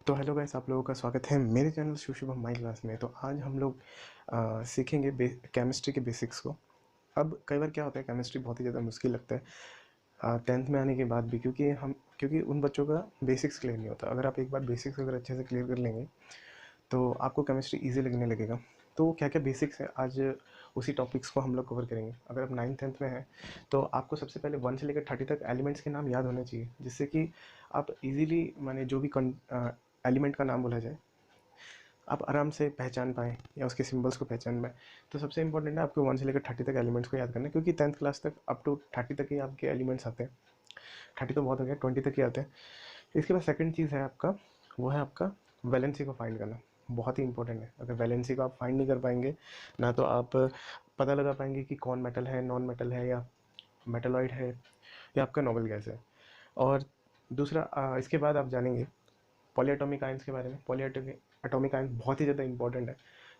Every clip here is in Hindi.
तो हेलो गाइस, आप लोगों का स्वागत है मेरे चैनल शुभम माई क्लास में। तो आज हम लोग सीखेंगे केमिस्ट्री के बेसिक्स को। अब कई बार क्या होता है, केमिस्ट्री बहुत ही ज़्यादा मुश्किल लगता है 10th में आने के बाद भी, क्योंकि उन बच्चों का बेसिक्स क्लियर नहीं होता। अगर आप एक बार बेसिक्स अगर अच्छे से क्लियर कर लेंगे तो आपको केमिस्ट्री ईजी लगने लगेगा। तो क्या क्या बेसिक्स है, आज उसी टॉपिक्स को हम लोग कवर करेंगे। अगर आप 9th 10th में हैं तो आपको सबसे पहले 1 से लेकर 30 तक एलिमेंट्स के नाम याद होने चाहिए, जिससे कि आप इजीली माने जो भी एलिमेंट का नाम बोला जाए आप आराम से पहचान पाएँ या उसके सिंबल्स को पहचान पाएँ। तो सबसे इंपॉर्टेंट है आपको 1 से लेकर 30 तक एलिमेंट्स को याद करना है, क्योंकि 10th क्लास तक अप टू 30 तक ही आपके एलिमेंट्स आते हैं। 30 तो बहुत हो गया, 20 तक ही आते हैं। इसके बाद सेकंड चीज़ है आपका, वो है आपका वैलेंसी को फाइंड करना। बहुत ही इंपॉर्टेंट है। अगर वैलेंसी को आप फाइंड नहीं कर पाएंगे ना, तो आप पता लगा पाएंगे कि कौन मेटल है, नॉन मेटल है, या मेटलॉइड है, या आपका नोबल गैस है। और दूसरा इसके बाद आप जानेंगे पॉलीएटॉमिक आयंस के बारे में। पॉलीएटॉमिक एटॉमिक आयंस बहुत ही ज़्यादा इंपॉर्टेंट है,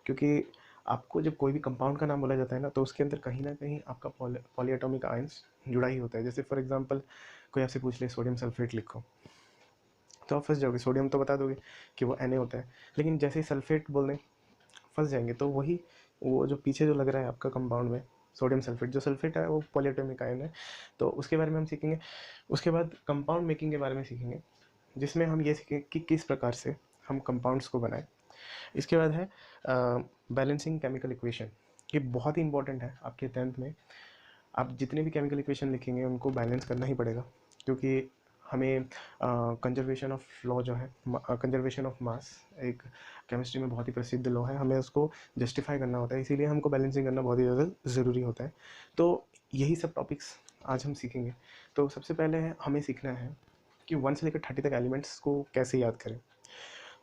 क्योंकि आपको जब कोई भी कंपाउंड का नाम बोला जाता है ना, तो उसके अंदर कहीं ना कहीं आपका पॉलीएटॉमिक आयंस जुड़ा ही होता है। जैसे फॉर एग्जांपल कोई आपसे पूछ ले सोडियम सल्फेट लिखो, तो आप फंस जाओगे। सोडियम तो बता दोगे कि वो Na होता है, लेकिन जैसे ही सल्फेट बोल दें फंस जाएंगे। तो वही वो जो पीछे जो लग रहा है आपका कंपाउंड में सोडियम सल्फेट, जो सल्फेट है वो पॉलीएटॉमिक आयन है। तो उसके बारे में हम सीखेंगे। उसके बाद कंपाउंड मेकिंग के बारे में सीखेंगे, जिसमें हम ये सीखेंगे कि किस प्रकार से हम कंपाउंड्स को बनाएं। इसके बाद है बैलेंसिंग केमिकल इक्वेशन। ये बहुत ही इंपॉर्टेंट है आपके 10th में। आप जितने भी केमिकल इक्वेशन लिखेंगे उनको बैलेंस करना ही पड़ेगा, क्योंकि हमें कंजर्वेशन ऑफ लॉ जो है, कंजर्वेशन ऑफ मास, एक केमिस्ट्री में बहुत ही प्रसिद्ध लॉ है, हमें उसको जस्टिफाई करना होता है। इसीलिए हमको बैलेंसिंग करना बहुत ही ज़्यादा ज़रूरी होता है। तो यही सब टॉपिक्स आज हम सीखेंगे। तो सबसे पहले हमें सीखना है कि 1 से लेकर 30 तक एलिमेंट्स को कैसे याद करें।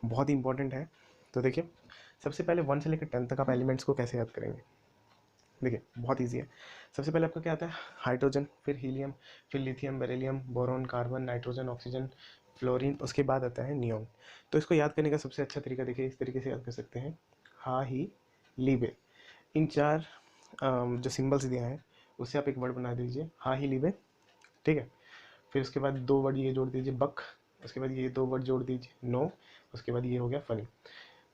बहुत ही इंपॉर्टेंट है। तो देखिए, सबसे पहले 1 से लेकर 10 तक आप एलिमेंट्स को कैसे याद करेंगे। देखिए बहुत ईजी है। सबसे पहले आपका क्या आता है, हाइड्रोजन, फिर हीलियम, फिर lithium, beryllium, boron, carbon, nitrogen, oxygen, fluorine, उसके बाद आता है नियोन। तो इसको याद करने का सबसे अच्छा तरीका देखिए, इस तरीके से याद कर सकते हैं, हा ही लीबे। इन चार जो सिंबल्स दिए हैं उससे आप एक वर्ड बना दीजिए, हा ही लीबे। ठीक है। फिर उसके बाद 2 वर्ड ये जोड़ दीजिए, बक। उसके बाद ये 2 वर्ड जोड़ दीजिए, नो। उसके बाद ये हो गया फनी।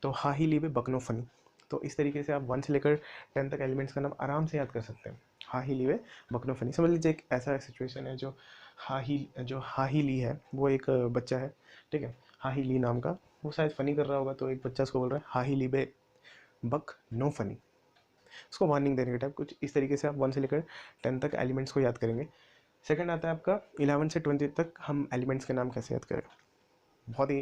तो हा ही लीबे बकनो फनी। तो इस तरीके से आप 1 से लेकर 10 तक एलिमेंट्स का नाम आराम से याद कर सकते हैं। हा ही लीबे बकनो फनी। समझ लीजिए एक ऐसा सिचुएशन है, जो हा ही ली है वो एक बच्चा है। ठीक है। हा ही ली नाम का, वो शायद फ़नी कर रहा होगा, तो एक बच्चा उसको बोल रहा है हा ही लीबे बक नो फनी। उसको वार्निंग देने के टाइप कुछ इस तरीके से आप 1 से लेकर 10 तक एलिमेंट्स को याद करेंगे। सेकंड आता है आपका 11 से 20 तक हम एलिमेंट्स के नाम कैसे याद करें। बहुत ही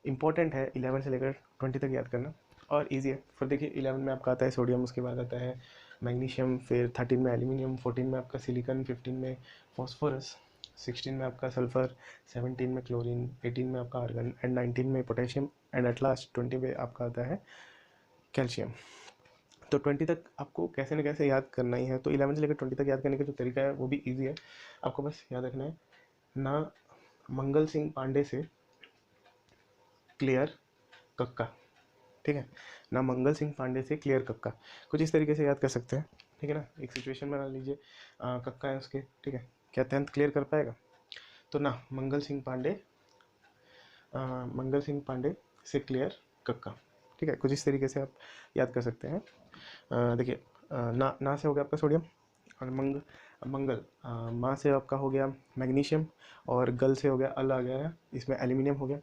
इंपॉर्टेंट है 11 से लेकर 20 तक याद करना, और ईजी है। फिर देखिए 11 में आपका आता है सोडियम, उसके बाद आता है मैग्नीशियम, फिर 13 में एल्यूमिनियम, 14 में आपका सिलिकॉन, 15 में फॉस्फोरस, 16 में आपका सल्फर, 17 में क्लोरीन, 18 में आपका आर्गन, एंड 19 में पोटेशियम, एंड एट लास्ट 20 में आपका आता है कैल्शियम। तो 20 तक आपको कैसे न कैसे याद करना ही है। तो 11 से लेकर 20 तक याद करने का जो तरीका है वो भी ईजी है। आपको बस याद रखना है ना, मंगल सिंह पांडे से क्लियर कक्का। ठीक है। ना मंगल सिंह पांडे से क्लियर कक्का। कुछ इस तरीके से याद कर सकते हैं। ठीक है ना। एक सिचुएशन बना लीजिए, कक्का है उसके, ठीक है, क्या 10th क्लियर कर पाएगा। तो ना मंगल सिंह पांडे से क्लियर कक्का। ठीक है। कुछ इस तरीके से आप याद कर सकते हैं। देखिए ना से हो गया आपका सोडियम, और मंगल माँ से आपका हो गया मैग्नीशियम, और गल से हो गया, अल आ गया है इसमें, एल्यूमिनियम हो गया।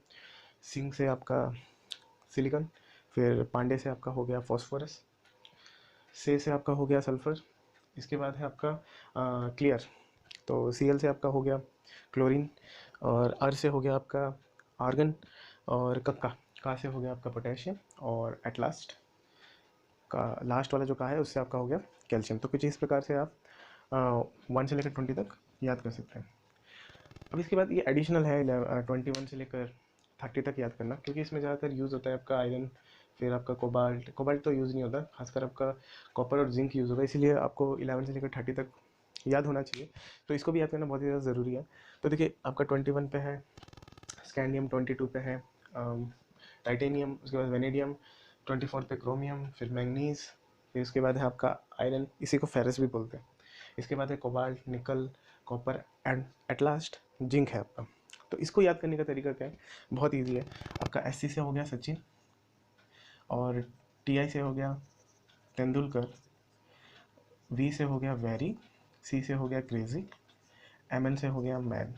सिंह से आपका सिलिकॉन, फिर पांडे से आपका हो गया फॉस्फोरस, से आपका हो गया सल्फर। इसके बाद है आपका क्लियर, तो Cl से आपका हो गया क्लोरीन, और अर से हो गया आपका आर्गन, और का से हो गया आपका पोटेशियम, और एट लास्ट का लास्ट वाला जो का है उससे आपका हो गया कैल्शियम। तो कुछ इस प्रकार से आप 1 से लेकर 20 तक याद कर सकते हैं। अब इसके बाद ये एडिशनल है 21 से लेकर 30 तक याद करना, क्योंकि इसमें ज़्यादातर यूज़ होता है आपका आयरन, फिर आपका कोबाल्ट तो यूज़ नहीं होता, खासकर आपका कॉपर और जिंक यूज़ होगा। इसीलिए आपको 11 से लेकर 30 तक याद होना चाहिए। तो इसको भी याद करना बहुत ही ज़्यादा ज़रूरी है। तो देखिए आपका 21 पे है स्कैंडियम, 22 पे है टाइटेनियम, उसके बाद वेनेडियम, 24 पे क्रोमियम, फिर मैंगनीज, फिर उसके बाद है आपका आयरन, इसी को फेरस भी बोलते हैं। इसके बाद है कोबाल्ट, निकल, copper, and at last zinc है आपका। तो इसको याद करने का तरीका क्या है, बहुत ईजी है। आपका SC से हो गया सचिन, और TI से हो गया तेंदुलकर, V से हो गया वेरी, C से हो गया क्रेजी, MN से हो गया मैन,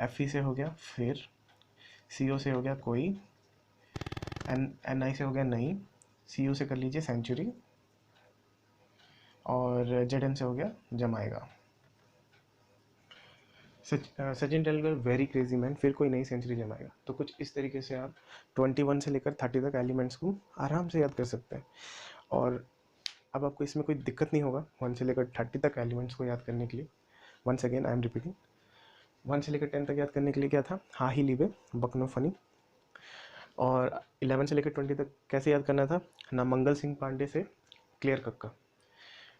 FE से हो गया फिर, CO से हो गया कोई, NI से हो गया नहीं, CU से कर लीजिए सेंचुरी, और ZN से हो गया जमाएगा। Sachin Tendulkar very crazy man, फिर कोई नई सेंचुरी जमाएगा। तो कुछ इस तरीके से आप 21 से लेकर 30 तक एलिमेंट्स को आराम से याद कर सकते हैं। और अब आपको इसमें कोई दिक्कत नहीं होगा 1 से लेकर 30 तक एलिमेंट्स को याद करने के लिए। Once again I am repeating, 1 से लेकर 10 तक याद करने के लिए क्या था, हा ही लीबे बकनो फनी। और 11 से लेकर 20 तक कैसे याद करना था, ना मंगल सिंह पांडे से क्लियर कक्का।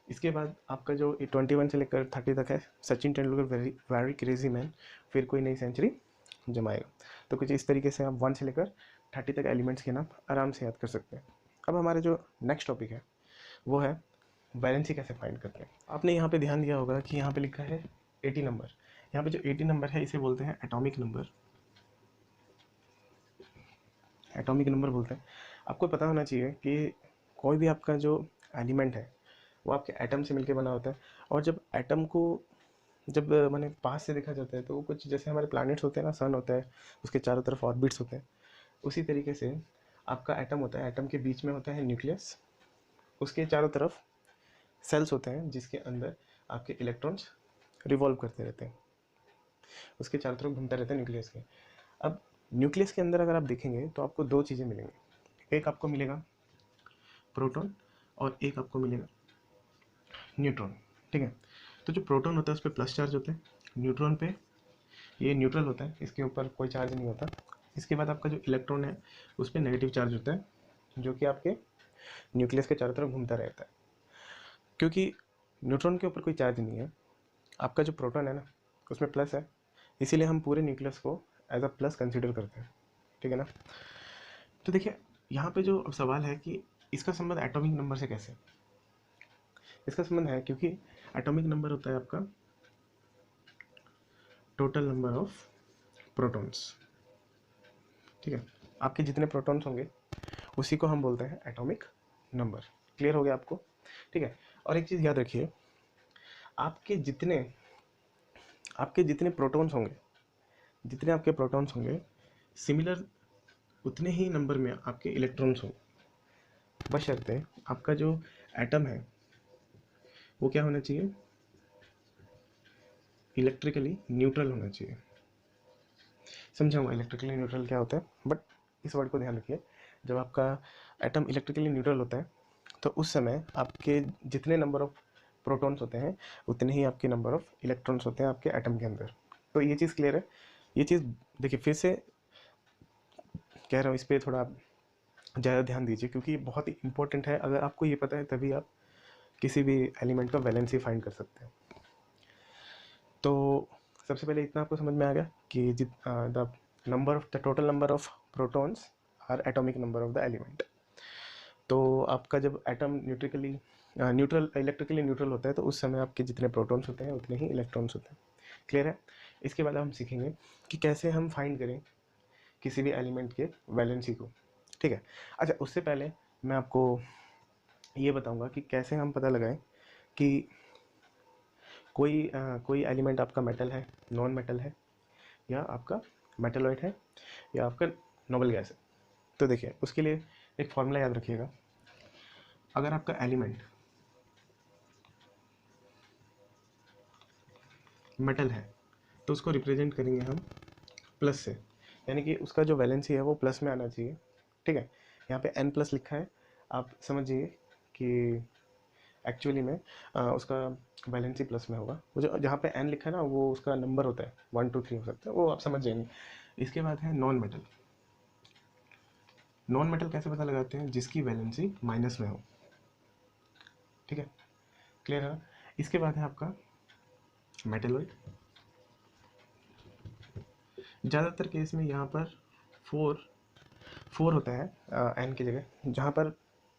इसके बाद आपका जो 21 से लेकर 30 तक है, Sachin Tendulkar very very crazy man, फिर कोई नई सेंचुरी जमाएगा। तो कुछ इस तरीके से आप 1 से लेकर 30 तक एलिमेंट्स के नाम आराम से याद कर सकते हैं। अब हमारा जो नेक्स्ट टॉपिक है वो है वैलेंसी कैसे फाइंड करते हैं। आपने यहाँ पे ध्यान दिया होगा कि यहाँ पे लिखा है 80 नंबर। यहाँ पे जो 80 नंबर है इसे बोलते हैं एटॉमिक नंबर। एटॉमिक नंबर बोलते हैं। आपको पता होना चाहिए कि कोई भी आपका जो एलिमेंट है वो आपके एटम से मिलकर बना होता है। और जब एटम को जब मैंने पास से देखा जाता है तो वो कुछ जैसे हमारे प्लैनेट्स होते हैं ना, सन होता है, उसके चारों तरफ ऑर्बिट्स होते हैं, उसी तरीके से आपका एटम होता है। एटम के बीच में होता है न्यूक्लियस, उसके चारों तरफ सेल्स होते हैं जिसके अंदर आपके इलेक्ट्रॉन्स रिवॉल्व करते रहते हैं, उसके चारों तरफ घूमता रहता है न्यूक्लियस के। अब न्यूक्लियस के अंदर अगर आप देखेंगे तो आपको दो चीज़ें मिलेंगी, एक आपको मिलेगा प्रोटॉन और एक आपको मिलेगा न्यूट्रॉन। ठीक है, तो जो प्रोटॉन होता है उस पर प्लस चार्ज होता है, न्यूट्रॉन पे ये न्यूट्रल होता है, इसके ऊपर कोई चार्ज नहीं होता। इसके बाद आपका जो इलेक्ट्रॉन है उस पर नेगेटिव चार्ज होता है जो कि आपके न्यूक्लियस के चारों तरफ घूमता रहता है। क्योंकि न्यूट्रॉन के ऊपर कोई चार्ज नहीं है, आपका जो प्रोटॉन है ना उसमें प्लस है, इसीलिए हम पूरे न्यूक्लियस को एज अ प्लस कंसिडर करते हैं। ठीक है ना। तो देखिए यहाँ पे जो अब सवाल है कि इसका संबंध एटॉमिक नंबर से कैसे, इसका संबंध है क्योंकि एटॉमिक नंबर होता है आपका टोटल नंबर ऑफ प्रोटॉन्स। ठीक है, आपके जितने प्रोटॉन्स होंगे उसी को हम बोलते हैं एटॉमिक नंबर। क्लियर हो गया आपको। ठीक है, और एक चीज़ याद रखिए, आपके जितने प्रोटॉन्स होंगे, जितने आपके प्रोटॉन्स होंगे सिमिलर उतने ही नंबर में आपके इलेक्ट्रॉन्स होंगे, बशर्ते आपका जो एटम है वो क्या होना चाहिए, इलेक्ट्रिकली न्यूट्रल होना चाहिए। समझाऊंगा इलेक्ट्रिकली न्यूट्रल क्या होता है, बट इस वर्ड को ध्यान रखिए, जब आपका एटम इलेक्ट्रिकली न्यूट्रल होता है तो उस समय आपके जितने नंबर ऑफ प्रोटॉन्स होते हैं उतने ही आपके नंबर ऑफ इलेक्ट्रॉन्स होते हैं आपके एटम के अंदर। तो ये चीज़ क्लियर है। ये चीज़ देखिए फिर से कह रहा हूँ, इस पर थोड़ा आप ज़्यादा ध्यान दीजिए क्योंकि ये बहुत ही इंपॉर्टेंट है। अगर आपको ये पता है तभी आप किसी भी एलिमेंट का वैलेंसी फाइंड कर सकते हैं। तो सबसे पहले इतना आपको समझ में आ गया कि the total number of protons are atomic number of the element. तो आपका जब एटम इलेक्ट्रिकली न्यूट्रल होता है तो उस समय आपके जितने प्रोटॉन्स होते हैं उतने ही इलेक्ट्रॉन्स होते हैं। क्लियर है। इसके बाद हम सीखेंगे कि कैसे हम फाइंड करें किसी भी एलिमेंट के वैलेंसी को। ठीक है। अच्छा, उससे पहले मैं आपको ये बताऊंगा कि कैसे हम पता लगाएं कि कोई एलिमेंट आपका मेटल है, नॉन मेटल है, या आपका मेटलॉइड है, या आपका नोबल गैस है। तो देखिए उसके लिए एक फॉर्मूला याद रखिएगा। अगर आपका एलिमेंट मेटल है तो उसको रिप्रेजेंट करेंगे हम प्लस से, यानी कि उसका जो वैलेंसी है वो प्लस में आना चाहिए। ठीक है, यहाँ पे n प्लस लिखा है, आप समझिए कि एक्चुअली में उसका वैलेंसी प्लस में होगा। वो जो जहाँ पे n लिखा है ना वो उसका नंबर होता है, 1 2 3 हो सकता है, वो आप समझ जाएंगे। इसके बाद है नॉन मेटल। नॉन मेटल कैसे पता लगाते हैं, जिसकी वैलेंसी माइनस में हो। ठीक है, क्लियर है। इसके बाद है आपका मेटलॉइड। ज़्यादातर केस में यहाँ पर 4 होता है n की जगह, जहाँ पर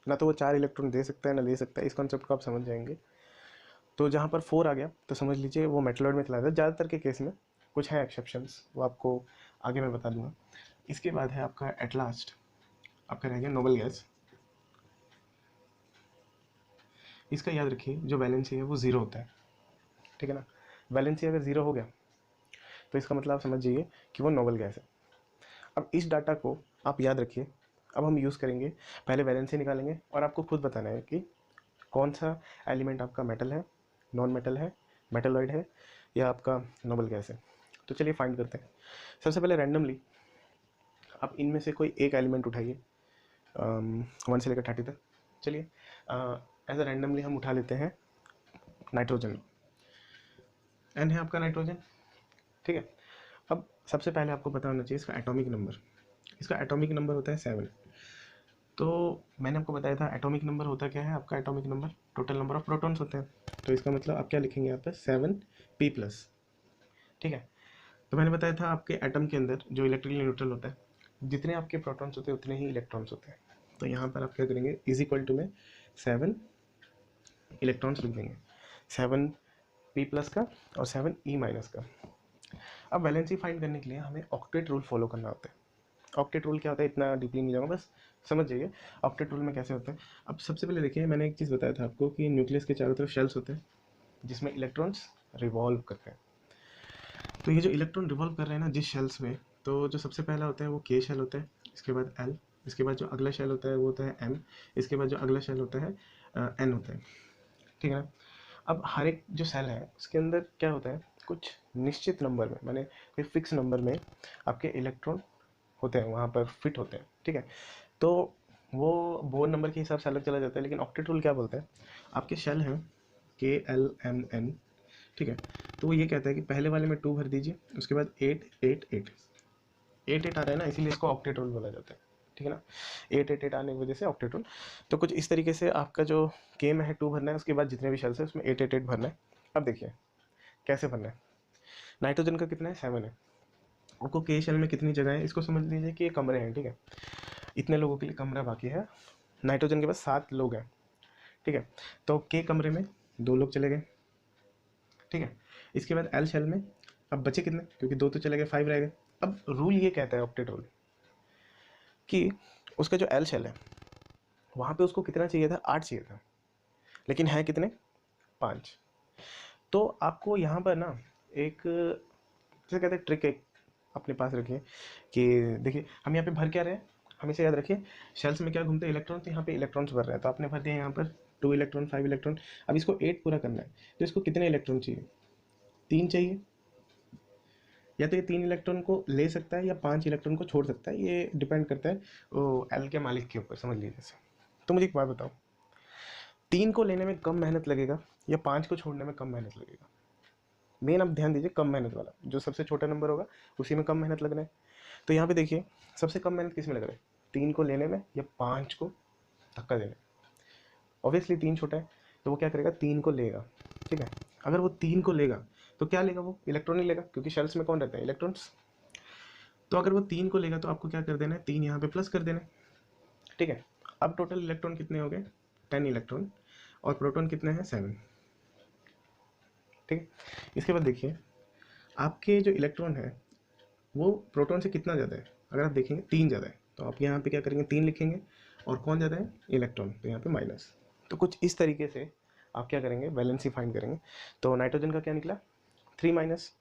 ना तो वो 4 इलेक्ट्रॉन दे सकता है ना ले सकता है। इस कॉन्सेप्ट को आप समझ जाएंगे। तो जहाँ पर 4 आ गया तो समझ लीजिए वो मेटलॉइड में चला जाता है ज़्यादातर के केस में। कुछ है एक्सेप्शंस, वो आपको आगे मैं बता दूंगा। इसके बाद है आपका एट लास्ट आपका रह गया नोबल गैस। इसका याद रखिए जो वैलेंसी है वो ज़ीरो होता है, ठीक है ना। वैलेंसी अगर ज़ीरो हो गया तो इसका मतलब आप समझ जाइए कि वो नोबल गैस है। अब इस डाटा को आप याद रखिए। अब हम यूज़ करेंगे, पहले वैलेंसी निकालेंगे और आपको खुद बताना है कि कौन सा एलिमेंट आपका मेटल है, नॉन मेटल है, मेटलॉइड है या आपका नोबल गैस है। तो चलिए फाइंड करते हैं। सबसे पहले रैंडमली आप इनमें से कोई एक एलिमेंट उठाइए, 1 से लेकर 30 तक। चलिए एज अ रैंडमली हम उठा लेते हैं नाइट्रोजन। एन है आपका नाइट्रोजन, ठीक है। अब सबसे पहले आपको पता होना चाहिए इसका एटॉमिक नंबर। इसका एटॉमिक नंबर होता है 7। तो मैंने आपको बताया था एटॉमिक नंबर होता क्या है, आपका atomic number total number of protons होते हैं। तो इसका मतलब आप क्या लिखेंगे यहाँ पर 7p+, ठीक है। तो मैंने बताया था आपके एटम के अंदर जो इलेक्ट्रिकली न्यूट्रल होता है, जितने आपके प्रोटॉन्स होते हैं उतने ही इलेक्ट्रॉन्स होते हैं। तो यहाँ पर आप क्या करेंगे, इज इक्वल टू में 7 इलेक्ट्रॉन्स लिख देंगे, 7p+ का और 7e- का। अब वैलेंसी फाइंड करने के लिए हमें ऑक्टेट रूल फॉलो करना होता है। ऑक्टेट रूल क्या होता है इतना डीपली नहीं जाऊँगा, बस समझ जाइए ऑक्टेट रूल में कैसे होता है। अब सबसे पहले देखिए, मैंने एक चीज़ बताया था आपको कि न्यूक्लियस के चारों तरफ शेल्स होते हैं जिसमें इलेक्ट्रॉन्स रिवॉल्व करते हैं। तो ये जो इलेक्ट्रॉन रिवॉल्व कर रहे हैं ना जिस शेल्स में, तो जो सबसे पहला होता है वो के शेल होता है, इसके बाद एल, इसके बाद जो अगला शेल होता है वो होता है एम, इसके बाद जो अगला शेल होता है एन होता है, ठीक है ना। अब हर एक जो सेल है उसके अंदर क्या होता है, कुछ निश्चित नंबर में, माने कोई फिक्स नंबर में आपके इलेक्ट्रॉन होते हैं, वहाँ पर फिट होते हैं, ठीक है। तो वो बोर नंबर के हिसाब से अलग चला जाता है, लेकिन ऑक्टेट रूल क्या बोलता है, आपके शेल हैं KLMN, ठीक है। तो वो ये कहता है कि पहले वाले में 2 भर दीजिए, उसके बाद 8 8 8 8 8 आ रहा है ना, इसीलिए इसको ऑक्टेट रूल बोला जाता है, ठीक है ना। 8 8 8 आने की वजह से ऑक्टेट रूल। तो कुछ इस तरीके से आपका जो के में है 2 भरना है, उसके बाद जितने भी शेल्स है उसमें 8 8 8 भरना है। अब देखिए कैसे भरना है। नाइट्रोजन का कितना है, 7 है। आपको के शेल में कितनी जगह है इसको समझ लीजिए कि ये कमरे हैं, ठीक है। इतने लोगों के लिए कमरा बाकी है। नाइट्रोजन के पास 7 लोग हैं, ठीक है। तो के कमरे में 2 लोग चले गए, ठीक है। इसके बाद एल शेल में अब बचे कितने, क्योंकि 2 तो चले गए, 5 रह गए। अब रूल ये कहता है ऑक्टेट रूल कि उसका जो एल शेल है वहाँ पे उसको कितना चाहिए था, 8 चाहिए था, लेकिन है कितने, 5। तो आपको यहाँ पर ना एक जैसे कहते हैं ट्रिक एक अपने पास रखिए कि देखिए हम यहाँ पे भर क्या रहे हैं, हमेशा याद रखिए शेल्स में क्या घूमते हैं, इलेक्ट्रॉन। तो यहाँ पे इलेक्ट्रॉन्स भर रहे हैं, तो आपने भर दिया यहाँ पर 2 इलेक्ट्रॉन, 5 इलेक्ट्रॉन। अब इसको 8 पूरा करना है, तो इसको कितने इलेक्ट्रॉन चाहिए, 3 चाहिए। या तो ये 3 इलेक्ट्रॉन को ले सकता है या 5 इलेक्ट्रॉन को छोड़ सकता है, ये डिपेंड करता है वो एल के मालिक के ऊपर, समझ लीजिए से। तो मुझे एक बात बताओ, 3 को लेने में कम मेहनत लगेगा या 5 को छोड़ने में कम मेहनत लगेगा। मेन अब ध्यान दीजिए, कम मेहनत वाला, जो सबसे छोटा नंबर होगा उसी में कम मेहनत लगना है। तो यहाँ पे देखिए सबसे कम मेहनत किस में लग रहा है, 3 को लेने में या 5 को धक्का देने में। ऑब्वियसली 3 छोटा है, तो वो क्या करेगा, 3 को लेगा, ठीक है। अगर वो 3 को लेगा तो क्या लेगा, वो इलेक्ट्रॉन ही लेगा, क्योंकि शेल्स में कौन रहता है, इलेक्ट्रॉन्स। तो अगर वो 3 को लेगा तो आपको क्या कर देना है, 3 यहाँ पे प्लस कर देना है, ठीक है। अब टोटल इलेक्ट्रॉन कितने हो गए, 10 इलेक्ट्रॉन, और प्रोटॉन कितने हैं, 7, ठीक है। इसके बाद देखिए आपके जो इलेक्ट्रॉन है वो प्रोटॉन से कितना ज़्यादा है, अगर आप देखेंगे 3 ज़्यादा है, तो आप यहाँ पे क्या करेंगे, 3 लिखेंगे। और कौन ज़्यादा है, इलेक्ट्रॉन, तो यहाँ पे माइनस। तो कुछ इस तरीके से आप क्या करेंगे, वैलेंसी फाइंड करेंगे। तो नाइट्रोजन का क्या निकला, 3-।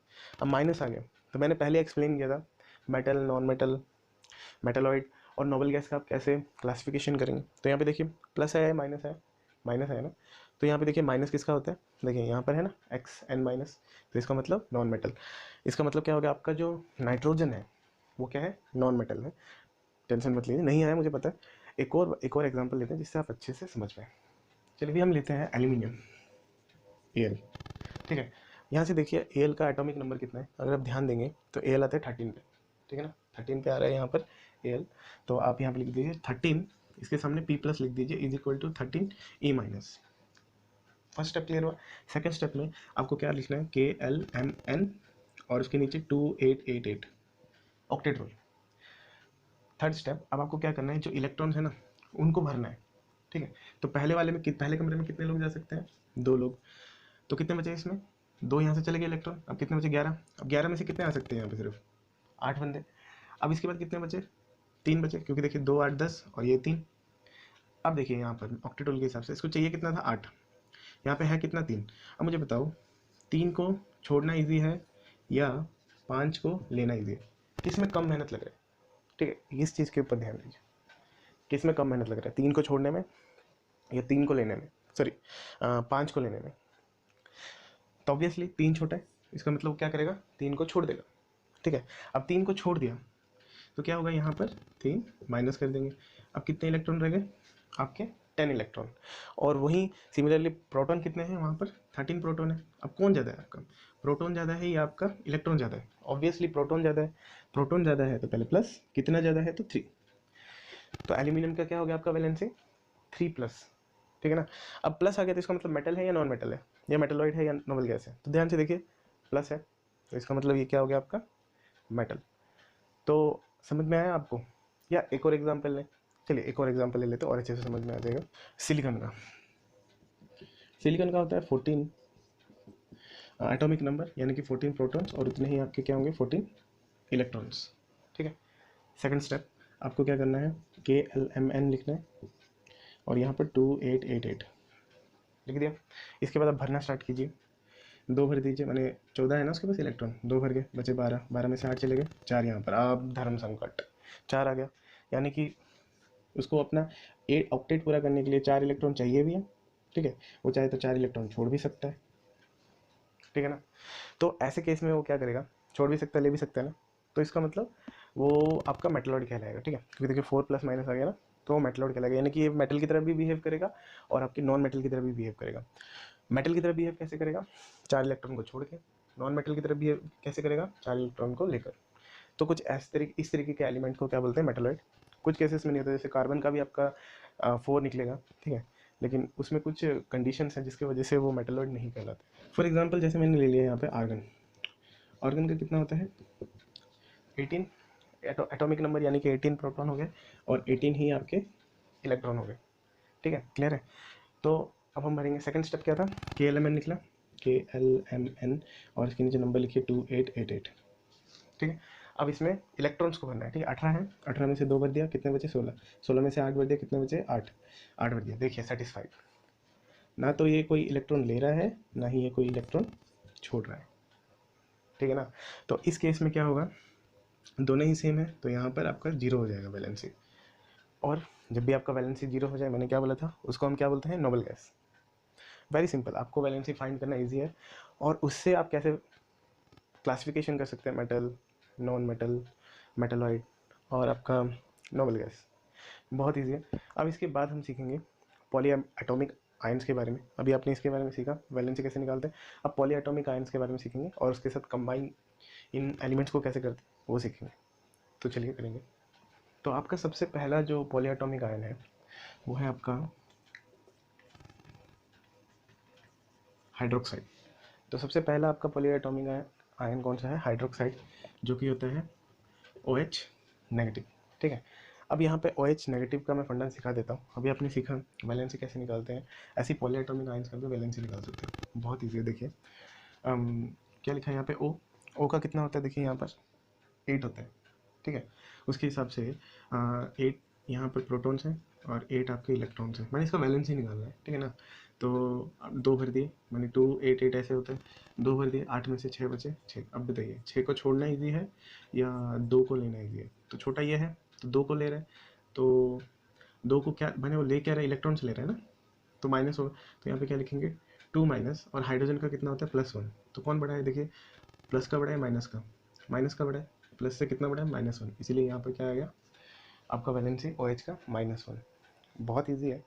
अब माइनस आ गया, तो मैंने पहले एक्सप्लेन किया था मेटल, नॉन मेटल, मेटलॉइड और नोबल गैस का आप कैसे क्लासिफिकेशन करेंगे। तो यहाँ पे देखिए प्लस है, माइनस है, माइनस है ना। तो यहाँ पे देखिए माइनस किसका होता है, देखिए यहाँ पर है ना XN-, तो इसका मतलब नॉन मेटल। इसका मतलब क्या होगा, आपका जो नाइट्रोजन है वो क्या है, नॉन मेटल है। टेंशन मत लीजिए, नहीं आया मुझे पता है। एक और एग्जांपल लेते हैं जिससे आप अच्छे से समझ पाएँ। चलिए भी हम लेते हैं एल्यूमिनियम, Al, ठीक है। यहाँ से देखिए Al का एटॉमिक नंबर कितना है, अगर आप ध्यान देंगे तो Al आता है 13 पे, ठीक है ना। 13 पे आ रहा है यहाँ पर Al। तो आप यहाँ पे लिख दीजिए 13, इसके सामने P+ लिख दीजिए, is equal to 13E-। First step clear हुआ। सेकंड स्टेप में आपको क्या लिखना है, KLMN और उसके नीचे 2888, ऑक्टेट रूल। थर्ड स्टेप, अब आपको क्या करना है, जो इलेक्ट्रॉन्स है ना उनको भरना है, ठीक है। तो पहले वाले में पहले कमरे में कितने लोग जा सकते हैं, 2 लोग। तो कितने बचे इसमें, 2 यहाँ से चले गए इलेक्ट्रॉन, अब कितने बचे 11। अब 11 में से कितने आ सकते हैं यहाँ पे, सिर्फ 8 बंदे। अब इसके बाद कितने बचे, 3 बचे, क्योंकि देखिए 2 8 10 और ये 3। अब देखिए यहाँ पर ऑक्टेटोल के हिसाब से इसको चाहिए कितना था 8, यहाँ पे है कितना 3। अब मुझे बताओ 3 को छोड़ना ईजी है या 5 को लेना ईजी है, किसमें कम मेहनत लग रहा है? ठीक है, इस चीज़ के ऊपर ध्यान दीजिए, किसमें कम मेहनत लग रहा है, 3 को छोड़ने में या 3 को लेने में, सॉरी 5 को लेने में। तो ऑब्वियसली 3 छोटा है, इसका मतलब वो क्या करेगा, 3 को छोड़ देगा। ठीक है, अब 3 को छोड़ दिया तो क्या होगा, यहाँ पर 3 माइनस कर देंगे। अब कितने इलेक्ट्रॉन रह गए आपके, 10 इलेक्ट्रॉन। और वहीं सिमिलरली प्रोटॉन कितने हैं वहाँ पर, 13 प्रोटॉन है। अब कौन ज़्यादा है आपका, प्रोटॉन ज़्यादा है या आपका इलेक्ट्रॉन ज़्यादा है? ऑब्वियसली प्रोटॉन ज़्यादा है। प्रोटॉन ज़्यादा है तो पहले प्लस, कितना ज़्यादा है तो 3। तो एल्यूमिनियम का क्या हो गया आपका वैलेंसी, 3+। ठीक है ना। अब प्लस आ गया तो इसका मतलब मेटल है या नॉन मेटल है, या मेटलॉइड है या नोबल गैस है? तो ध्यान से देखिए, प्लस है तो इसका मतलब ये क्या हो गया आपका, मेटल। तो समझ में आया आपको? या एक और एग्जांपल लें, चलिए एक और एग्जांपल ले लेते हैं और अच्छे से समझ में आ जाएगा। सिलिकॉन का, सिलिकॉन का होता है 14 एटॉमिक नंबर, यानी कि 14 प्रोटॉन्स और उतने ही आपके क्या होंगे, 14 इलेक्ट्रॉन्स। ठीक है। सेकंड स्टेप आपको क्या करना है, KLMN लिखना है और यहाँ पर 2888 लिख दिया। इसके बाद आप भरना स्टार्ट कीजिए, 2 भर दीजिए, मैंने 14 है ना उसके पास इलेक्ट्रॉन, 2 भर गए, बचे 12, 12 में से 8 चले गए, 4 यहाँ पर, आप धर्म संकट 4 आ गया। यानी कि उसको अपना 8 ऑक्टेट पूरा करने के लिए 4 इलेक्ट्रॉन चाहिए भी है। ठीक है, वो चाहे तो 4 इलेक्ट्रॉन छोड़ भी सकता है। ठीक है ना। तो ऐसे केस में वो क्या करेगा, छोड़ भी सकता है, ले भी सकता है ना। तो इसका मतलब वो आपका मेटलॉइड कहलाएगा। ठीक है, क्योंकि देखिए 4 प्लस माइनस आ गया ना, तो वो मेटलॉइड कहलाएगा। यानी कि ये मेटल की तरह भी बिहेव करेगा और आपके नॉन मेटल की तरह भी बिहेव करेगा। मेटल की तरह बिहेव कैसे करेगा, 4 इलेक्ट्रॉन को छोड़ के। नॉन मेटल की तरह बिहेव कैसे करेगा, 4 इलेक्ट्रॉन को लेकर। तो कुछ इस तरीके के एलिमेंट को क्या बोलते हैं, मेटलॉइड। कुछ केसेस में नहीं होता, जैसे कार्बन का भी आपका 4 निकलेगा। ठीक है, लेकिन उसमें कुछ कंडीशंस हैं जिसकी वजह से वो मेटलॉइड नहीं कहलाते। फॉर एग्जांपल जैसे मैंने ले लिया यहाँ पे आर्गन, ऑर्गन का कितना होता है 18 एटॉमिक नंबर, यानी कि 18 प्रोटॉन हो गए और 18 ही आपके इलेक्ट्रॉन हो गए। ठीक है, क्लियर है। तो अब हम भरेंगे, सेकंड स्टेप क्या था, KLMN निकला, KLMN और इसके नीचे नंबर लिखिए 2888। ठीक है, अब इसमें इलेक्ट्रॉन्स को भरना है। ठीक है, 18 है, 18 में से 2 भर दिया, कितने बचे 16, 16 में से 8 भर दिया, कितने बचे 8, 8 भर दिया। देखिए सेटिस्फाइड, ना तो ये कोई इलेक्ट्रॉन ले रहा है ना ही ये कोई इलेक्ट्रॉन छोड़ रहा है। ठीक है ना। तो इस केस में क्या होगा, दोनों ही सेम है तो यहाँ पर आपका 0 हो जाएगा वैलेंसी। और जब भी आपका वैलेंसी 0 हो जाए, मैंने क्या बोला था, उसको हम क्या बोलते हैं, नोबल गैस। वेरी सिंपल, आपको वैलेंसी फाइंड करना ईजी है और उससे आप कैसे क्लासिफिकेशन कर सकते हैं, मेटल, नॉन मेटल, मेटलॉइड और आपका नोबल गैस। बहुत ईजी है। अब इसके बाद हम सीखेंगे पॉली एटॉमिक आयंस के बारे में। अभी आपने इसके बारे में सीखा वैलेंसी कैसे निकालते हैं, अब पॉली एटॉमिक आयंस के बारे में सीखेंगे और उसके साथ कंबाइन इन एलिमेंट्स को कैसे करते हैं वो सीखेंगे। तो चलिए करेंगे। तो आपका सबसे पहला जो पॉली एटॉमिक आयन है वो है आपका हाइड्रोक्साइड। तो सबसे पहला आपका पॉली एटॉमिक आयन कौन सा है, हाइड्रोक्साइड, जो कि होता है OH नेगेटिव। ठीक है, अब यहाँ पे OH नेगेटिव का मैं फंडा सिखा देता हूँ। अभी आपने सीखा वैलेंसी कैसे निकालते हैं, ऐसी पॉली एटॉमिक आयंस का भी वैलेंसी निकाल सकते हैं, बहुत ईजी है। देखिए क्या लिखा है यहाँ पे, O का कितना होता है, देखिए यहाँ पर 8 होता है। ठीक है, उसके हिसाब से 8 यहाँ पर प्रोटॉन्स हैं और 8 आपके इलेक्ट्रॉन्स हैं। मैंने इसका बैलेंस ही निकालना है। ठीक है ना। तो 2 भर दिए, मैंने 2 8 8 ऐसे होते हैं, 2 भर दिए, 8 में से 6 बचे 6। अब बताइए 6 को छोड़ना ईजी है या 2 को लेना ईजी है? तो छोटा ये है तो 2 को ले रहे हैं, तो 2 को क्या मैंने वो ले क्या रहा है, इलेक्ट्रॉन्स ले रहे हैं ना, तो माइनस होगा। तो यहाँ पे क्या लिखेंगे 2 माइनस, और हाइड्रोजन का कितना होता है +1। तो कौन बड़ा है, देखिए प्लस का बड़ा है माइनस का, माइनस का बड़ा है प्लस से, कितना बड़ा है -1, इसीलिए यहाँ पर क्या आ गया आपका वैलेंसी OH का -1। बहुत इजी है,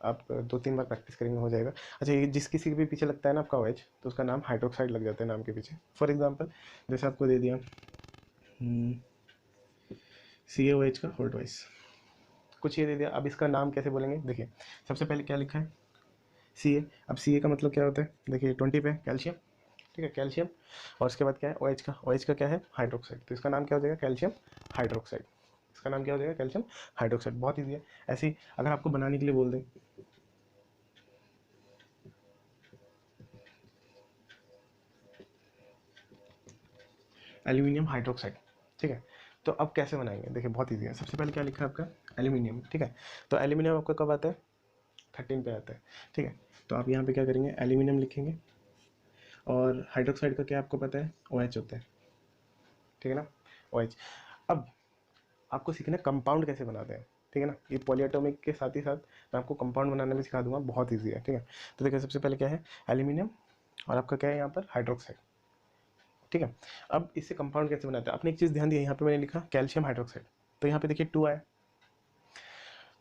आप 2-3 बार प्रैक्टिस करेंगे हो जाएगा। अच्छा, ये जिस किसी के भी पीछे लगता है ना आपका OH, तो उसका नाम हाइड्रोक्साइड लग जाता है नाम के पीछे। फॉर एग्जांपल जैसे आपको दे दिया CaOH का होल ट्वाइस, कुछ ये दे दिया। अब इसका नाम कैसे बोलेंगे, देखिए सबसे पहले क्या लिखा है Ca। अब Ca का मतलब क्या होता है, देखिए 20 पे कैल्शियम। ठीक है, कैल्शियम, और उसके बाद क्या है OH का, OH का क्या है हाइड्रोक्साइड, तो इसका नाम क्या हो जाएगा कैल्शियम हाइड्रोक्साइड। इसका नाम क्या हो जाएगा कैल्शियम हाइड्रोक्साइड। बहुत ईजी है। ऐसे ही अगर आपको बनाने के लिए बोल दें, एल्यूमिनियम हाइड्रोक्साइड, ठीक है। तो अब कैसे बनाएंगे, देखिए बहुत ईजी है। सबसे पहले क्या लिखा है आपका, एल्यूमिनियम, ठीक है। तो एल्यूमिनियम आपका कब आता है, 13 पे आता है, ठीक है। तो आप यहाँ पे क्या करेंगे, एल्यूमिनियम लिखेंगे, और हाइड्रोक्साइड का क्या आपको पता है, OH होता है, ठीक है ना, OH। अब आपको सीखना है कंपाउंड कैसे बनाते हैं, ठीक है ना। ये पॉलीएटॉमिक के साथ ही साथ मैं आपको कंपाउंड बनाना भी सिखा दूंगा, बहुत ईजी है, ठीक है। तो देखिए सबसे पहले क्या है, एल्यूमिनियम, और आपका क्या है यहाँ पर, हाइड्रोक्साइड, ठीक है। अब इससे कंपाउंड कैसे बनाते हैं, आपने एक चीज़ ध्यान दिया, यहाँ पे मैंने लिखा कैल्शियम हाइड्रोक्साइड, तो यहाँ पे देखिए 2 आया।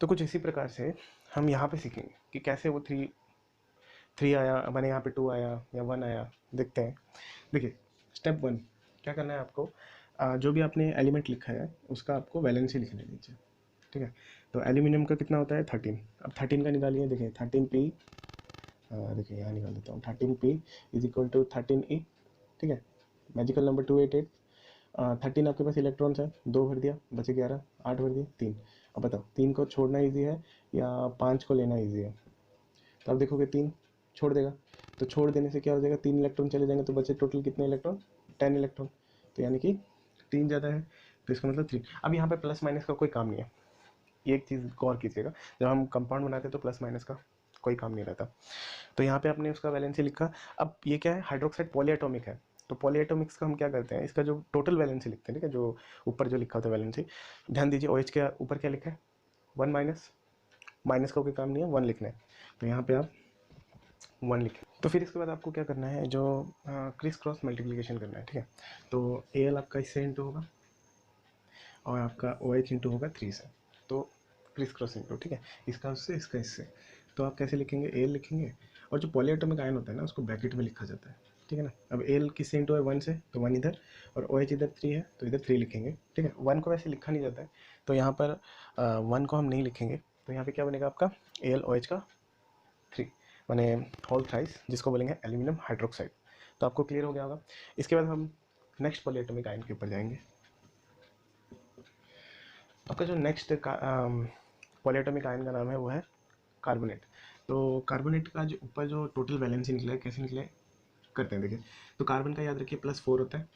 तो कुछ इसी प्रकार से हम यहाँ पे सीखेंगे कि कैसे वो थ्री आया, मैंने यहाँ पे 2 आया या 1 आया, देखते हैं। देखिए स्टेप 1 क्या करना है आपको, जो भी आपने एलिमेंट लिखा है उसका आपको वैलेंसी लिखना है नीचे, ठीक है। तो एल्यूमिनियम का कितना होता है, 13। अब 13 का निकालिए, देखिए 13P, देखिए यहाँ निकाल देता हूँ, 13P is equal to 13E, ठीक है। Magical number 288। 13 आपके पास इलेक्ट्रॉन्स है, 2 भर दिया, बचे 11, 8 भर दिए, 3। अब बताओ 3 को छोड़ना ईजी है या 5 को लेना ईजी है, तो आप देखोगे 3 छोड़ देगा, तो छोड़ देने से क्या हो जाएगा, 3 इलेक्ट्रॉन चले जाएंगे, तो बचे टोटल कितने इलेक्ट्रॉन, 10 इलेक्ट्रॉन। तो यानी कि 3 ज़्यादा है, तो इसका मतलब 3। अब यहाँ पे प्लस माइनस का कोई काम नहीं है, ये एक चीज़ गौर कीजिएगा, जब हम कंपाउंड बनाते हैं तो प्लस माइनस का कोई काम नहीं रहता। तो यहाँ पे आपने उसका वैलेंसी लिखा। अब ये क्या है, हाइड्रोक्साइड पॉलीएटॉमिक है, तो पॉलीएटॉमिक्स का हम क्या करते हैं, इसका जो टोटल वैलेंसी लिखते हैं, ठीक है, जो ऊपर जो लिखा होता है वैलेंसी, ध्यान दीजिए OH के ऊपर क्या लिखा है, 1 माइनस, माइनस का कोई काम नहीं है, 1 लिखना है, तो यहाँ पे आप 1 लिखें। तो फिर इसके बाद आपको क्या करना है, जो क्रिस क्रॉस मल्टीप्लिकेशन करना है, ठीक है। तो Al आपका इससे इंटू होगा, और आपका OH इंटू होगा 3 से, तो क्रिस क्रॉस इंटू, ठीक है, इसका उससे, इसका इससे। तो आप कैसे लिखेंगे, Al लिखेंगे, और जो पॉलीएटॉमिक आयन होता है ना उसको ब्रैकेट में लिखा जाता है, ठीक है ना। अब Al किससे इंटू है, 1 से, तो 1 इधर, और OH इधर 3 है, तो इधर 3 लिखेंगे, ठीक है। 1 को वैसे लिखा नहीं जाता है, तो यहाँ पर 1 को हम नहीं लिखेंगे, तो यहाँ पे क्या बनेगा आपका, AlOH का 3, माने होल थ्राइस, जिसको बोलेंगे एल्यूमिनियम हाइड्रोक्साइड। तो आपको क्लियर हो गया होगा। इसके बाद हम नेक्स्ट पॉलीएटॉमिक आयन के ऊपर जाएंगे। आपका जो नेक्स्ट पॉलीएटॉमिक आयन का नाम है वो है कार्बोनेट। तो कार्बोनेट का जो ऊपर जो टोटल वैलेंसी निकला है, कैसे निकले करते हैं, देखिए। तो कार्बन का याद रखिए +4 होता है,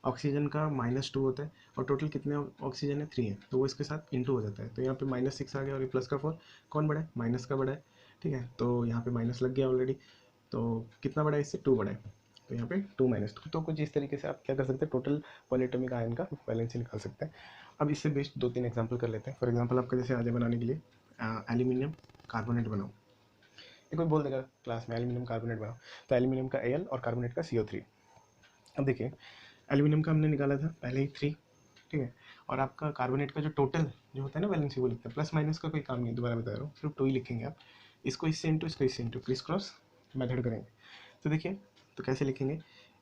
ऑक्सीजन का -2 होता है, और टोटल कितने ऑक्सीजन है, 3 है, तो वो इसके साथ इंटू हो जाता है, तो यहाँ पे -6 आ गया, और ये प्लस का 4 कौन बड़ा है, माइनस का बड़ा है, ठीक है। तो यहाँ पे माइनस लग गया ऑलरेडी, तो कितना बड़ा है, इससे 2 बड़ा है, तो यहाँ पे 2 -2। तो कुछ इस तरीके से आप क्या कर सकते हैं, टोटल पॉलीएटॉमिक आयन का वैलेंसी निकाल सकते हैं। अब इससे बेस्ड 2-3 एग्जाम्पल कर लेते हैं। फॉर एग्जाम्पल आपका जैसे आज बनाने के लिए एल्यूमिनियम कार्बोनेट बनाओ, ये कोई बोल देगा क्लास में एल्यूमिनियम कार्बोनेट बनाओ, तो एल्यूमिनियम का Al और कार्बोनेट का CO3। अब देखिए एल्यूमिनियम का हमने निकाला था पहले ही 3, ठीक है, और आपका कार्बोनेट का जो टोटल जो होता है ना वैलेंसी, वो लिखते हैं, प्लस माइनस का कोई काम नहीं, दोबारा बता रहा हूँ, सिर्फ 2 ही लिखेंगे आप। इसको इससे इंटू, इसको इससे इंटू, क्रिस क्रॉस मेथड करेंगे। तो देखिए, तो कैसे लिखेंगे,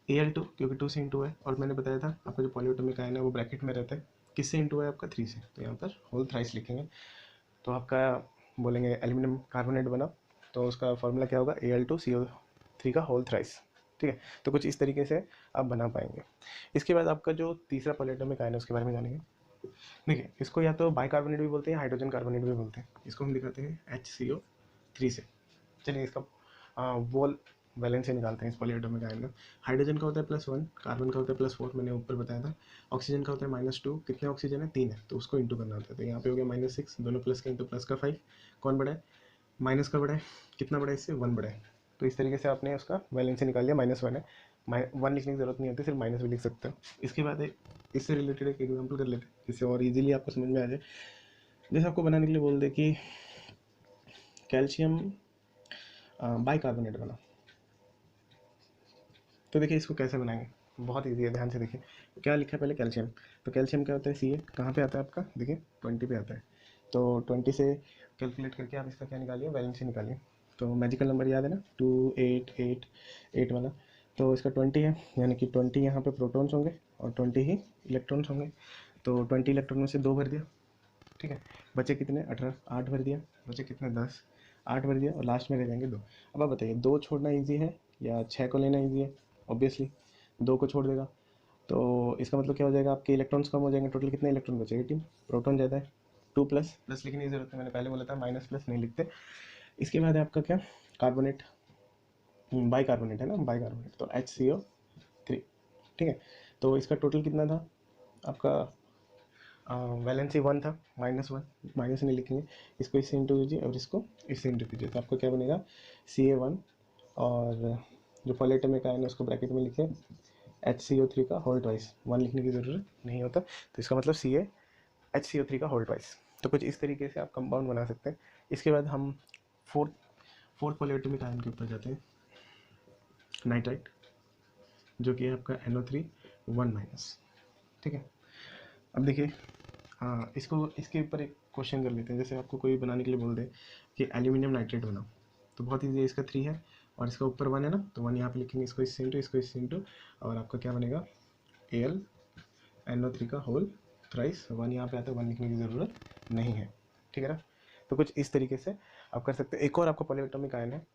Al2 क्योंकि 2 से इंटू है, और मैंने बताया था आपका जो पॉलीएटॉमिक आयन है वो ब्रैकेट में रहता है, किससे इंटू है आपका 3 से, तो यहाँ पर होल थ्राइस लिखेंगे। तो आपका बोलेंगे एल्यूमिनियम कार्बोनेट बना, तो उसका फॉर्मूला क्या होगा, Al2CO3 का होल थ्राइस, ठीक है। तो कुछ इस तरीके से आप बना पाएंगे। इसके बाद आपका जो तीसरा पॉलीएटॉमिक आयन है उसके बारे में जानेंगे। देखिए इसको या तो बाइकार्बोनेट भी बोलते हैं, हाइड्रोजन कार्बोनेट भी बोलते हैं। इसको हम दिखाते हैं HCO3 से। चलिए इसका वोल वैलेंसी निकालते हैं इस पॉलीएटॉमिक आयन का। हाइड्रोजन का होता है +1, कार्बन का होता है +4, मैंने ऊपर बताया था। ऑक्सीजन का होता है -2, कितने ऑक्सीजन है, 3 है, तो उसको इंटू करना होता है, तो यहाँ पे हो गया -6, दोनों प्लस के इंटू प्लस का 5, कौन बड़ा है, माइनस का बड़ा है, कितना बड़ा है इससे, 1 बड़ा है। तो इस तरीके से आपने उसका वैलेंसी निकाल लिया, -1 है, 1 लिखने की जरूरत नहीं होती, सिर्फ माइनस भी लिख सकते हो। इसके बाद इससे रिलेटेड एक एग्जाम्पल कर लेते हैं जिससे और इजीली आपको समझ में आ जाए। जैसे आपको बनाने के लिए बोल दे कि कैल्शियम बाइकार्बोनेट बना, तो देखिए इसको कैसे बनाएंगे, बहुत ईजी है, ध्यान से देखिए। क्या लिखा है पहले, कैल्शियम, तो कैल्शियम क्या होता है, Ca, कहाँ पे आता है आपका, देखिए 20 पे आता है, तो 20 से कैलकुलेट करके आप इसका क्या निकालिए, वैलेंसी निकालिए। तो मैजिकल नंबर याद है ना, 2888 वाला, तो इसका 20 है, यानी कि 20 यहाँ पे प्रोटॉन्स होंगे और 20 ही इलेक्ट्रॉन्स होंगे। तो 20 इलेक्ट्रॉन में से 2 भर दिया, ठीक है, बचे कितने, 18, 8 भर दिया, बचे कितने, 10, 8 भर दिया, और लास्ट में रह जाएंगे 2। अब आप बताइए 2 छोड़ना ईजी है या 6 को लेना ईजी है, ऑब्वियसली 2 को छोड़ देगा, तो इसका मतलब क्या हो जाएगा, आपके इलेक्ट्रॉन्स कम हो जाएंगे, टोटल कितने इलेक्ट्रॉन बचे, 18, प्रोटॉन ज़्यादा है, 2 प्लस प्लस लिखने की जरूरत है, मैंने पहले बोला था माइनस प्लस नहीं लिखते। इसके बाद है आपका क्या, कार्बोनेट, बाइकार्बोनेट है ना, बाइकार्बोनेट, तो HCO3, ठीक है। तो इसका टोटल कितना था आपका, वैलेंसी 1 था, -1, माइनस नहीं लिखेंगे, इसको इससे इंटू कीजिए और इसको इससे इंटू कीजिए, तो आपका क्या बनेगा Ca1, और जो पॉलीएटॉमिक आयन है उसको ब्रैकेट में लिखे HCO3 का होल ट्वाइस, 1 लिखने की ज़रूरत नहीं होता, तो इसका मतलब HCO3 का होल ट्वाइस। तो कुछ इस तरीके से आप कंपाउंड बना सकते हैं। इसके बाद हम फोर्थ पॉलीएटॉमिक आयन के ऊपर जाते हैं, नाइट्राइट, जो कि है आपका NO3 1-। ठीक है, अब देखिए, हाँ, इसके ऊपर एक क्वेश्चन कर लेते हैं। जैसे आपको कोई बनाने के लिए बोल दे कि एल्यूमिनियम नाइट्रेट बनाओ, तो बहुत ईजी है, इसका 3 है और इसका ऊपर 1 है ना, तो 1 यहाँ पे लिखेंगे, इसको इससे इंटू, और आपका क्या बनेगा AlNO3 का होल थ्राइस, 1 यहाँ पे आता है, 1 लिखने की ज़रूरत नहीं है। ठीक है ना, तो कुछ इस तरीके से आप कर सकते हैं। एक और आपका पॉलीएटॉमिक आयन है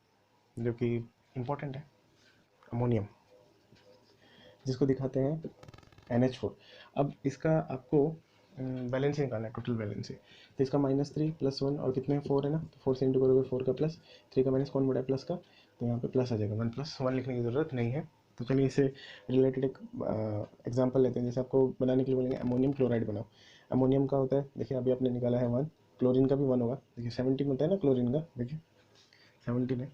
जो कि इम्पोर्टेंट है, अमोनियम, जिसको दिखाते हैं NH4। अब इसका आपको बैलेंस निकालना है, टोटल बैलेंस है, तो इसका -3 +1 और कितने 4 है ना, तो 4 से इंटू करोगे, 4 का प्लस, 3 का माइनस, कौन बड़ा है प्लस का, तो यहाँ पे प्लस आ जाएगा, 1 + 1 लिखने की ज़रूरत नहीं है। तो चलिए इससे रिलेटेड एक एग्जांपल लेते हैं। जैसे आपको बनाने के लिए बोलेंगे अमोनियम क्लोराइड बनाओ, अमोनियम का होता है, देखिए अभी आपने निकाला है 1, क्लोरीन का भी 1 होगा, देखिए 17 होता है ना क्लोरीन का, देखिए 17 है,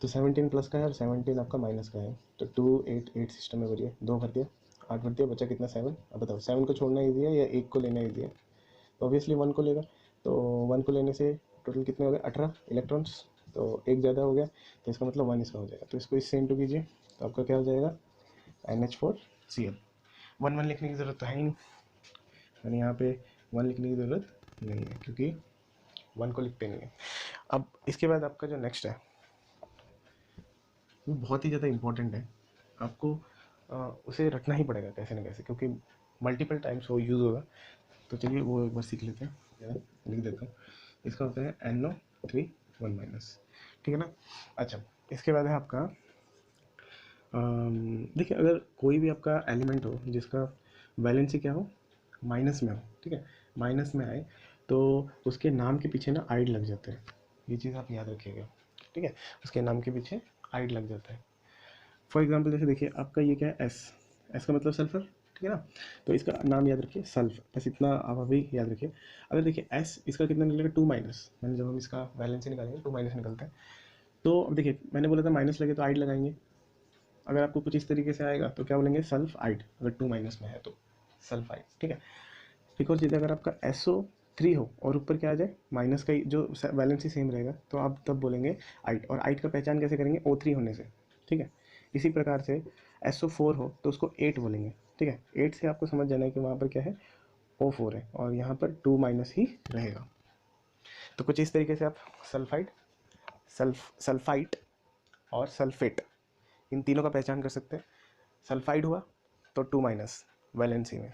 तो 17 प्लस का है और 17 आपका माइनस का है, तो 2 8 8 सिस्टम में भरिए, 2 भर दिया, 8 भर दिया, बचा कितना 7। अब बताओ 7 को छोड़ना ईजी है या 1 को लेना ईजी है, तो ऑब्वियसली 1 को लेगा, तो 1 को लेने से टोटल कितने हो गए 18 इलेक्ट्रॉन्स, तो एक ज़्यादा हो गया, तो इसका मतलब 1 इसका हो जाएगा, तो इसको इससे इंटू कीजिए, तो आपका क्या हो जाएगा NH4Cl। 1 लिखने की ज़रूरत तो है ही नहीं, यानी यहाँ पे 1 लिखने की ज़रूरत नहीं है क्योंकि 1 को लिखते नहीं है। अब इसके बाद आपका जो नेक्स्ट है वो बहुत ही ज़्यादा इम्पोर्टेंट है, आपको उसे रखना ही पड़ेगा कैसे ना कैसे, क्योंकि मल्टीपल टाइम्स वो यूज़ होगा। तो चलिए वो एक बार सीख लेते हैं, लिख देता हूँ। इसका होता है NO3 1-। ठीक है ना। अच्छा, इसके बाद है आपका देखिए, अगर कोई भी आपका एलिमेंट हो जिसका वैलेंसी क्या हो, माइनस में हो, ठीक है, माइनस में आए तो उसके नाम के पीछे ना आइड लग जाते हैं, ये चीज़ आप याद रखिएगा। ठीक है, उसके नाम के पीछे आइड लग जाता है। फॉर एग्जांपल जैसे देखिए आपका ये क्या है, एस का मतलब सल्फर, ठीक है ना, तो इसका नाम याद रखिए सल्फ, बस इतना आप अभी याद रखिए। अगर देखिए एस इसका कितना निकलेगा 2-, मैंने जब हम इसका वैलेंसी निकालेंगे 2- निकलता है। तो अब देखिए मैंने बोला था माइनस लगे तो आइड लगाएंगे, अगर आपको कुछ इस तरीके से आएगा तो क्या बोलेंगे सल्फ आइड, अगर 2- में है तो सल्फाइड। ठीक है, एक और चीज़, अगर आपका SO3 हो और ऊपर क्या आ जाए माइनस का जो वैलेंसी सेम रहेगा तो आप तब बोलेंगे आइड, और आइड का पहचान कैसे करेंगे O3 होने से। ठीक है, इसी प्रकार से SO4 हो तो उसको 8 बोलेंगे। ठीक है, 8 से आपको समझ जाना है कि वहाँ पर क्या है O4 है और यहाँ पर 2- ही रहेगा। तो कुछ इस तरीके से आप सल्फाइड, सल्फाइट और सल्फेट, इन तीनों का पहचान कर सकते हैं। सल्फाइड हुआ तो 2- वैलेंसी में,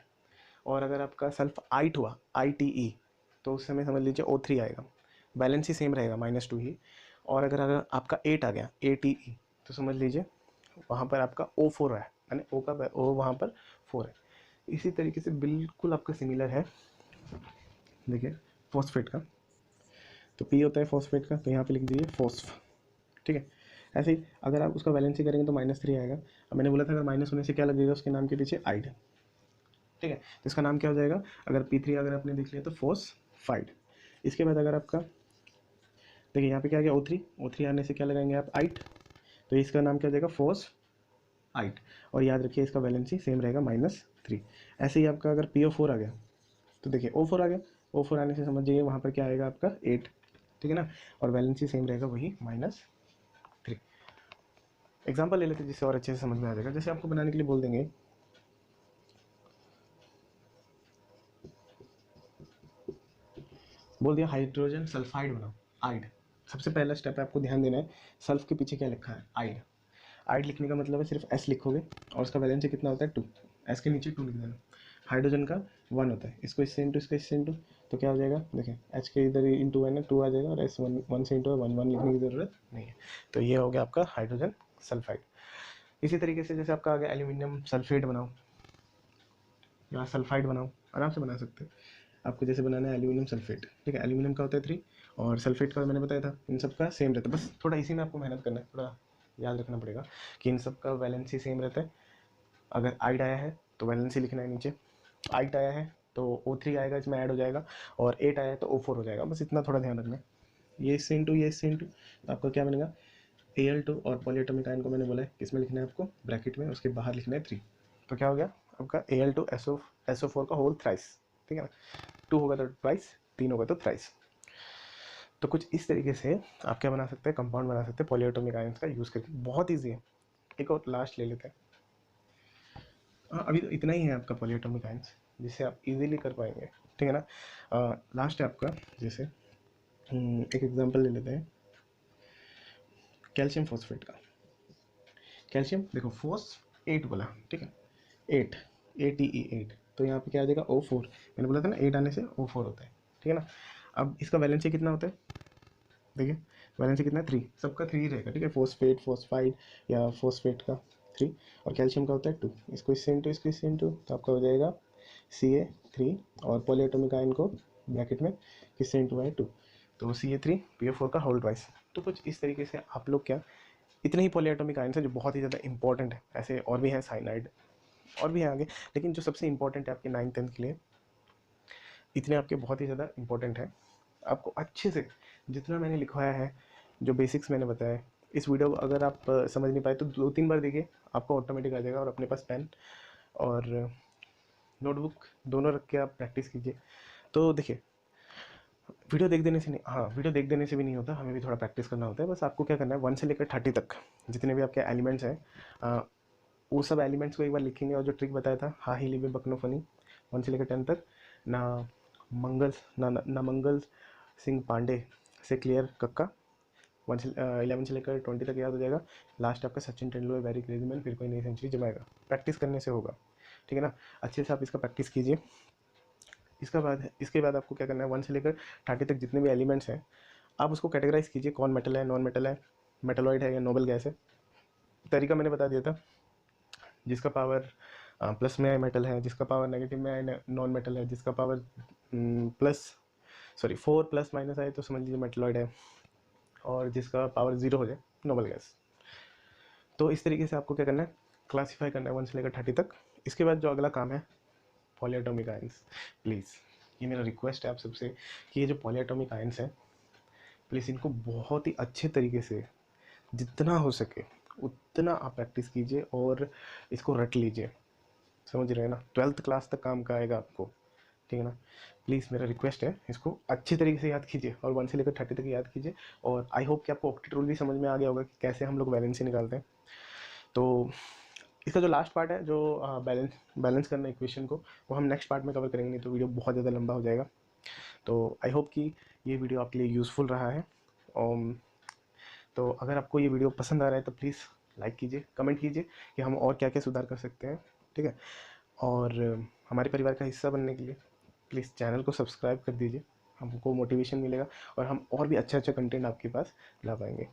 और अगर आपका सल्फाइट हुआ ITE तो उस समय समझ लीजिए O3 आएगा, बैलेंस ही सेम रहेगा -2 ही। और अगर आपका 8 आ गया ATE तो समझ लीजिए वहाँ पर आपका O4 है, यानी O का O वहाँ पर 4 है। इसी तरीके से बिल्कुल आपका सिमिलर है, देखिए फॉस्फेट का, तो P होता है फॉस्फेट का, तो यहाँ पे लिख दीजिए फॉस्फ। ठीक है, ऐसे ही अगर आप उसका वैलेंसी करेंगे तो -3 आएगा। अब मैंने बोला था अगर माइनस होने से क्या लगेगा उसके नाम के पीछे आइड। ठीक है, तो इसका नाम क्या हो जाएगा, अगर P3 अगर आपने देख लिया तो फॉस्फाइड। इसके बाद अगर आपका देखिए यहाँ पे क्या आ गया O3 आने से क्या लगाएंगे आप आइट, तो इसका नाम क्या हो जाएगा फॉस्फाइट, और याद रखिए इसका वैलेंसी सेम रहेगा -3। ऐसे ही आपका अगर PO4 आ गया तो देखिए O4 आ गया, O4 आने से समझ जाइए वहाँ पर क्या आएगा आपका 8। ठीक है ना, और वैलेंसी सेम रहेगा वही -3। एग्जाम्पल ले लेते हैं जिससे और अच्छे से समझ में आ जाएगा। जैसे आपको बनाने के लिए बोल देंगे बोल दिया हाइड्रोजन सल्फाइड बनाओ, आइड, सबसे पहला स्टेप है आपको ध्यान देना है सल्फ के पीछे क्या लिखा है आइड। आइड लिखने का मतलब है सिर्फ एस लिखोगे और उसका वैलेंसी कितना होता है 2, एस के नीचे 2 लिख देना। हाइड्रोजन का 1 होता है, इसको इससे इंटू इसका इससे इंटू, तो क्या हो जाएगा देखिए एच के इधर इंटू है ना 2 आ जाएगा, और एस 1 से इंटू 1 लिखने की ज़रूरत नहीं है। तो ये हो गया आपका हाइड्रोजन सल्फाइड। इसी तरीके से जैसे आपका आ गया एल्यूमिनियम सल्फेट बनाओ या सल्फाइड बनाओ, आराम से बना सकते हैं। आपको जैसे बनाना है एल्यूमिनियम सल्फेट, ठीक है, एल्यूमिनियम का होता है 3 और सल्फेट का मैंने बताया था, इन सब का सेम रहता है, बस थोड़ा इसी में आपको मेहनत करना है, थोड़ा याद रखना पड़ेगा कि इन सब का वैलेंसी सेम रहता है। अगर आइड आया है तो वैलेंसी लिखना है नीचे, आइट आया है तो O3 आएगा, इसमें ऐड हो जाएगा, और 8 आया है तो O4 हो जाएगा। बस इतना थोड़ा ध्यान रखना है। ये इससे इंटू ये इससे इंटू, तो आपका क्या बनेगा Al2, और पॉलीएटॉमिक आयन को मैंने बोला है किस में लिखना है आपको, ब्रैकेट में, उसके बाहर लिखना है 3। तो क्या हो गया आपका Al2 SO4 का होल थ्राइस, ठीक है ना। 2 होगा तो ट्वाइस, 3 होगा तो थ्राइस। तो कुछ इस तरीके से आप क्या बना सकते हैं, कंपाउंड बना सकते हैं पॉलीएटॉमिक आयंस का यूज़ करके। बहुत ईजी है। एक और लास्ट ले लेते हैं। हाँ, अभी तो इतना ही है आपका पॉलीएटॉमिक आयंस जिसे आप इजीली कर पाएंगे, ठीक है ना। लास्ट है आपका, जैसे एक एग्जांपल ले लेते हैं कैल्शियम फॉस्फेट का। कैल्शियम देखो फोस 8 बोला, ठीक है, 8 8, तो यहाँ पे क्या आ जाएगा O4। मैंने बोला था ना 8 आने से O4 होता है, ठीक है ना। अब इसका वैलेंसी कितना होता है, देखिए वैलेंसी कितना है 3, सबका 3 ही रहेगा, ठीक है, फोस्फेट फोस्फाइड या फोस्फेट का 3, और कैल्शियम का होता है 2। इसको इससे इंटू इसको इससे इंटू, तो आपका हो जाएगा Ca3, और पॉलीएटॉमिक आयन को ब्रैकेट में किससे इंटू है 2, तो Ca3 PO4 का होल ट्वाइस। तो कुछ इस तरीके से आप लोग क्या, इतने ही पॉलीएटॉमिक आयन्स हैं जो बहुत ही ज़्यादा इंपॉर्टेंट है। ऐसे और भी हैं साइनाइड, और भी हैं आगे, लेकिन जो सबसे इंपॉर्टेंट है आपके 9th 10th के लिए, इतने आपके बहुत ही ज़्यादा इंपॉर्टेंट है। आपको अच्छे से जितना मैंने लिखवाया है, जो बेसिक्स मैंने बताया, इस वीडियो को अगर आप समझ नहीं पाए तो 2-3 बार देखिए, आपको ऑटोमेटिक आ जाएगा। और अपने पास पेन और नोटबुक दोनों रख के आप प्रैक्टिस कीजिए। तो देखिए, वीडियो देख देने से नहीं, हाँ वीडियो देख देने से भी नहीं होता, हमें भी थोड़ा प्रैक्टिस करना होता है। बस आपको क्या करना है, 1 से लेकर 30 तक जितने भी आपके एलिमेंट्स हैं, वो सब एलिमेंट्स को एक बार लिखेंगे। और जो ट्रिक बताया था, हा ही लिबे बकनो फनी, 1 से लेकर 10 तक, ना ना मंगल सिंह पांडे से क्लियर कक्का, 1 से 11 से लेकर 20 तक याद हो जाएगा। लास्ट आपका Sachin Tendulkar very crazy man, फिर कोई नई सेंचुरी जमाएगा। प्रैक्टिस करने से होगा, ठीक है ना। अच्छे से आप इसका प्रैक्टिस कीजिए। इसके बाद आपको क्या करना है, 1 से लेकर 30 तक जितने भी एलिमेंट्स हैं, आप उसको कैटेगराइज कीजिए, कौन मेटल है, नॉन मेटल है, मेटलॉइड है या नोबल गैस है। तरीका मैंने बता दिया था, जिसका पावर प्लस में है मेटल है, जिसका पावर नेगेटिव में है नॉन मेटल है, जिसका पावर प्लस 4 प्लस माइनस आए तो समझ लीजिए मेटलॉइड है, और जिसका पावर 0 हो जाए नोबल गैस। तो इस तरीके से आपको क्या करना है, क्लासीफाई करना है 1 से लेकर 30 तक। इसके बाद जो अगला काम है, पॉलीएटॉमिक आयंस। प्लीज़ ये मेरा रिक्वेस्ट है आप सबसे कि ये जो पॉलीएटॉमिक आयंस हैं, प्लीज़ इनको बहुत ही अच्छे तरीके से जितना हो सके उतना आप प्रैक्टिस कीजिए और इसको रट लीजिए। समझ रहे हैं ना, 12th क्लास तक काम का आएगा आपको, ठीक है ना। प्लीज़ मेरा रिक्वेस्ट है, इसको अच्छे तरीके से याद कीजिए और 1 से लेकर 30 तक याद कीजिए। और आई होप कि आपको ऑक्टेट रूल भी समझ में आ गया होगा कि कैसे हम लोग वैलेंसी निकालते हैं। तो इसका जो लास्ट पार्ट है, जो बैलेंस करना इक्वेशन को, वो हम नेक्स्ट पार्ट में कवर करेंगे, नहीं तो वीडियो बहुत ज़्यादा लंबा हो जाएगा। तो आई होप कि ये वीडियो आपके लिए यूज़फुल रहा है। तो अगर आपको ये वीडियो पसंद आ रहा है तो प्लीज़ लाइक कीजिए, कमेंट कीजिए कि हम और क्या क्या सुधार कर सकते हैं, ठीक है। और हमारे परिवार का हिस्सा बनने के लिए प्लीज़ चैनल को सब्सक्राइब कर दीजिए, हमको मोटिवेशन मिलेगा और हम और भी अच्छा अच्छा कंटेंट आपके पास ला पाएंगे।